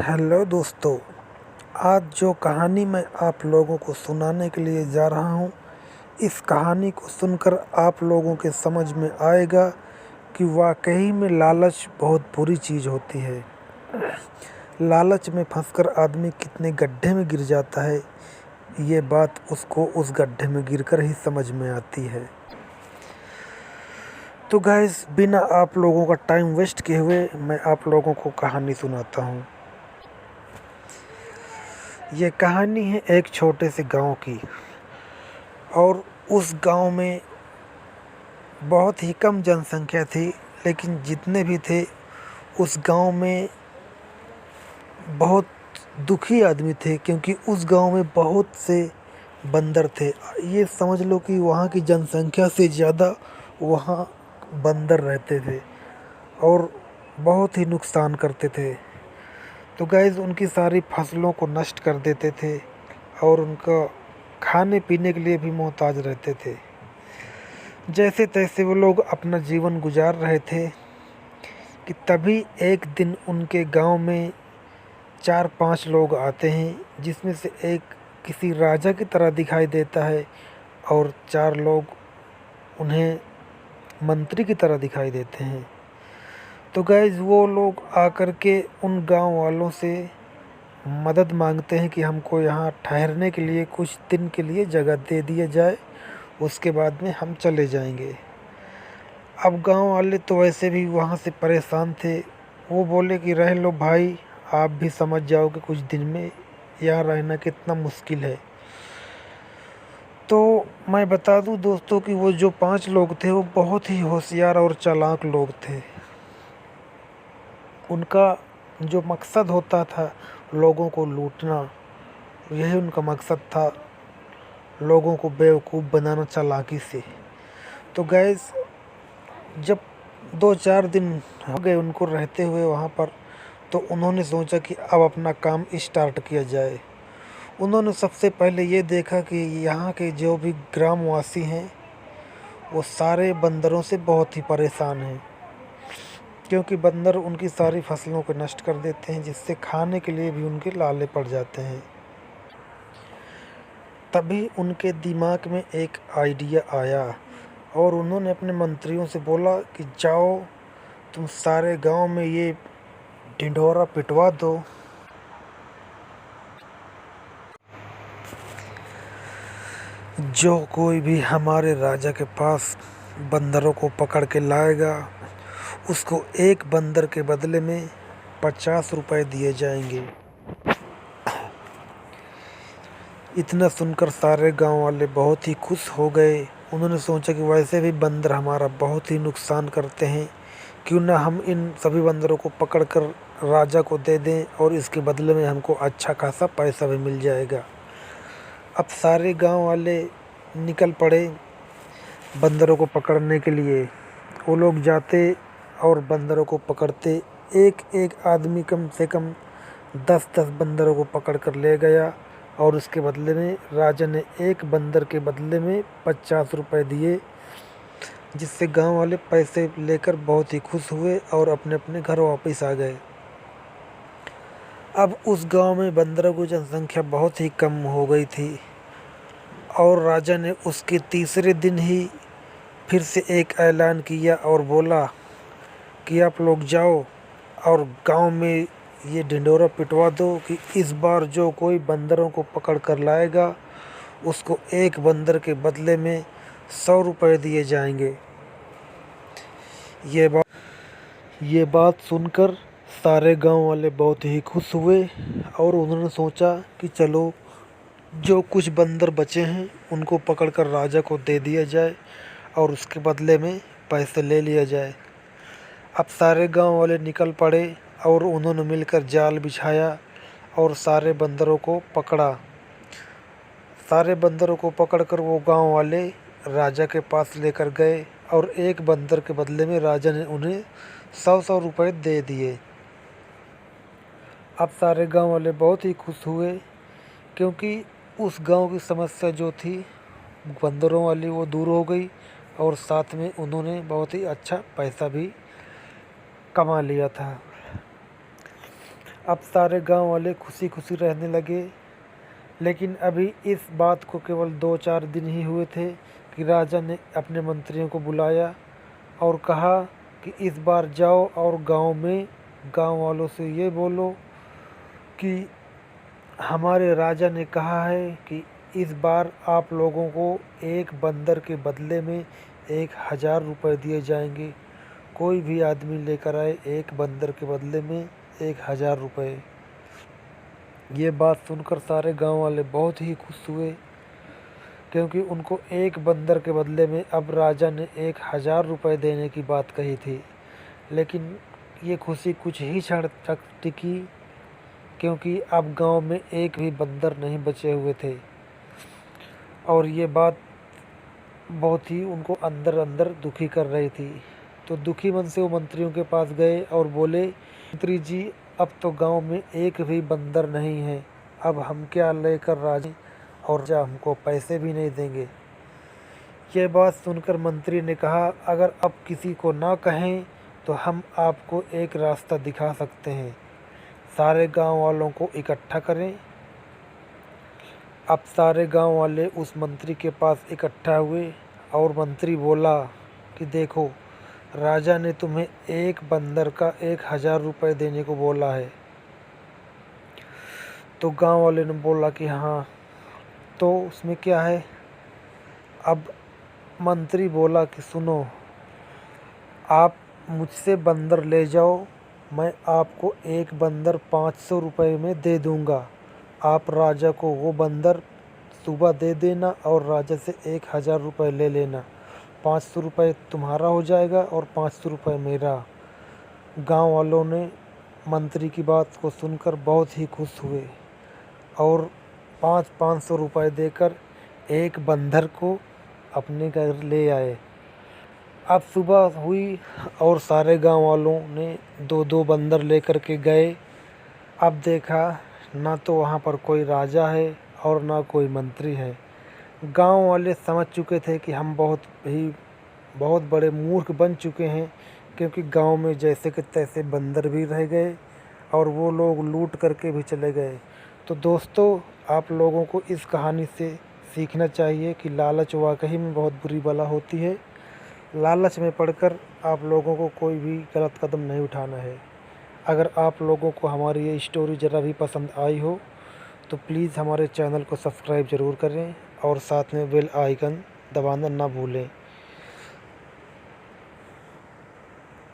Hello दोस्तों। आज जो कहानी मैं आप लोगों को सुनाने के लिए जा रहा हूँ, इस कहानी को सुनकर आप लोगों के समझ में आएगा कि वाकई में लालच बहुत बुरी चीज़ होती है। लालच में फंसकर आदमी कितने गड्ढे में गिर जाता है, ये बात उसको उस गड्ढे में गिरकर ही समझ में आती है। तो गाइस, बिना आप लोगों का टाइम वेस्ट किए हुए मैं आप लोगों को कहानी सुनाता हूँ। ये कहानी है एक छोटे से गांव की, और उस गांव में बहुत ही कम जनसंख्या थी, लेकिन जितने भी थे उस गांव में बहुत दुखी आदमी थे, क्योंकि उस गांव में बहुत से बंदर थे। ये समझ लो कि वहाँ की जनसंख्या से ज़्यादा वहाँ बंदर रहते थे और बहुत ही नुकसान करते थे। तो गाइस, उनकी सारी फसलों को नष्ट कर देते थे और उनका खाने पीने के लिए भी मोहताज रहते थे। जैसे तैसे वो लोग अपना जीवन गुजार रहे थे कि तभी एक दिन उनके गांव में 4-5 लोग आते हैं, जिसमें से एक किसी राजा की तरह दिखाई देता है और 4 लोग उन्हें मंत्री की तरह दिखाई देते हैं। तो गाइस, वो लोग आकर के उन गांव वालों से मदद मांगते हैं कि हमको यहाँ ठहरने के लिए कुछ दिन के लिए जगह दे दिया जाए, उसके बाद में हम चले जाएंगे। अब गांव वाले तो वैसे भी वहाँ से परेशान थे। वो बोले कि रह लो भाई, आप भी समझ जाओगे कुछ दिन में यहाँ रहना कितना मुश्किल है। तो मैं बता दूं दोस्तों कि वो जो 5 लोग थे वो बहुत ही होशियार और चालाक लोग थे। उनका जो मकसद होता था लोगों को लूटना, यही उनका मकसद था, लोगों को बेवकूफ़ बनाना चालाकी से। तो गैस, जब 2-4 दिन हो गए उनको रहते हुए वहाँ पर, तो उन्होंने सोचा कि अब अपना काम स्टार्ट किया जाए। उन्होंने सबसे पहले ये देखा कि यहाँ के जो भी ग्रामवासी हैं वो सारे बंदरों से बहुत ही परेशान हैं, क्योंकि बंदर उनकी सारी फसलों को नष्ट कर देते हैं, जिससे खाने के लिए भी उनके लाले पड़ जाते हैं। तभी उनके दिमाग में एक आइडिया आया और उन्होंने अपने मंत्रियों से बोला कि जाओ तुम सारे गांव में ये ढिंढोरा पिटवा दो। जो कोई भी हमारे राजा के पास बंदरों को पकड़ के लाएगा, उसको एक बंदर के बदले में 50 रुपए दिए जाएंगे। इतना सुनकर सारे गांव वाले बहुत ही खुश हो गए। उन्होंने सोचा कि वैसे भी बंदर हमारा बहुत ही नुकसान करते हैं, क्यों ना हम इन सभी बंदरों को पकड़कर राजा को दे दें और इसके बदले में हमको अच्छा खासा पैसा भी मिल जाएगा। अब सारे गांव वाले निकल पड़े बंदरों को पकड़ने के लिए। वो लोग जाते और बंदरों को पकड़ते। एक एक आदमी कम से कम 10-10 बंदरों को पकड़ कर ले गया और उसके बदले में राजा ने एक बंदर के बदले में 50 रुपए दिए, जिससे गांव वाले पैसे लेकर बहुत ही खुश हुए और अपने अपने घर वापस आ गए। अब उस गांव में बंदरों की जनसंख्या बहुत ही कम हो गई थी और राजा ने उसके तीसरे दिन ही फिर से एक ऐलान किया और बोला कि आप लोग जाओ और गांव में ये ढिंढोरा पिटवा दो कि इस बार जो कोई बंदरों को पकड़ कर लाएगा उसको एक बंदर के बदले में 100 रुपये दिए जाएंगे। ये बात सुनकर सारे गांव वाले बहुत ही खुश हुए और उन्होंने सोचा कि चलो जो कुछ बंदर बचे हैं उनको पकड़कर राजा को दे दिया जाए और उसके बदले में पैसे ले लिया जाए। अब सारे गांव वाले निकल पड़े और उन्होंने मिलकर जाल बिछाया और सारे बंदरों को पकड़ा। सारे बंदरों को पकड़कर वो गांव वाले राजा के पास लेकर गए और एक बंदर के बदले में राजा ने उन्हें 100-100 रुपये दे दिए। अब सारे गांव वाले बहुत ही खुश हुए, क्योंकि उस गांव की समस्या जो थी बंदरों वाली वो दूर हो गई और साथ में उन्होंने बहुत ही अच्छा पैसा भी कमा लिया था। अब सारे गांव वाले खुशी खुशी रहने लगे। लेकिन अभी इस बात को केवल 2-4 दिन ही हुए थे कि राजा ने अपने मंत्रियों को बुलाया और कहा कि इस बार जाओ और गांव वालों से ये बोलो कि हमारे राजा ने कहा है कि इस बार आप लोगों को एक बंदर के बदले में 1000 रुपये दिए जाएंगे। कोई भी आदमी लेकर आए एक बंदर के बदले में 1000 रुपये। ये बात सुनकर सारे गांव वाले बहुत ही खुश हुए, क्योंकि उनको एक बंदर के बदले में अब राजा ने 1000 रुपये देने की बात कही थी। लेकिन ये खुशी कुछ ही क्षण तक टिकी, क्योंकि अब गांव में एक भी बंदर नहीं बचे हुए थे। और ये बात बहुत ही उनको अंदर अंदर दुखी कर रही थी। तो दुखी मन से वो मंत्रियों के पास गए और बोले, मंत्री जी, अब तो गांव में एक भी बंदर नहीं है, अब हम क्या लेकर राजा और राजा हमको पैसे भी नहीं देंगे। ये बात सुनकर मंत्री ने कहा, अगर अब किसी को ना कहें तो हम आपको एक रास्ता दिखा सकते हैं। सारे गांव वालों को इकट्ठा करें। अब सारे गांव वाले उस मंत्री के पास इकट्ठा हुए और मंत्री बोला कि देखो, राजा ने तुम्हें एक बंदर का 1000 रुपये देने को बोला है। तो गांव वाले ने बोला कि हाँ, तो उसमें क्या है। अब मंत्री बोला कि सुनो, आप मुझसे बंदर ले जाओ, मैं आपको एक बंदर 500 रुपये में दे दूंगा। आप राजा को वो बंदर सुबह दे देना और राजा से 1000 रुपये ले लेना। 500 रुपये तुम्हारा हो जाएगा और 500 रुपये मेरा। गांव वालों ने मंत्री की बात को सुनकर बहुत ही खुश हुए और 500 रुपये देकर एक बंदर को अपने घर ले आए। अब सुबह हुई और सारे गांव वालों ने 2-2 बंदर लेकर के गए। अब देखा, ना तो वहाँ पर कोई राजा है और ना कोई मंत्री है। गांव वाले समझ चुके थे कि हम बहुत बड़े मूर्ख बन चुके हैं, क्योंकि गांव में जैसे कि तैसे बंदर भी रह गए और वो लोग लूट करके भी चले गए। तो दोस्तों, आप लोगों को इस कहानी से सीखना चाहिए कि लालच वाकई में बहुत बुरी बला होती है। लालच में पड़कर आप लोगों को कोई भी गलत कदम नहीं उठाना है। अगर आप लोगों को हमारी ये स्टोरी ज़रा भी पसंद आई हो तो प्लीज़ हमारे चैनल को सब्सक्राइब ज़रूर करें और साथ में बेल आइकन दबाना ना भूलें।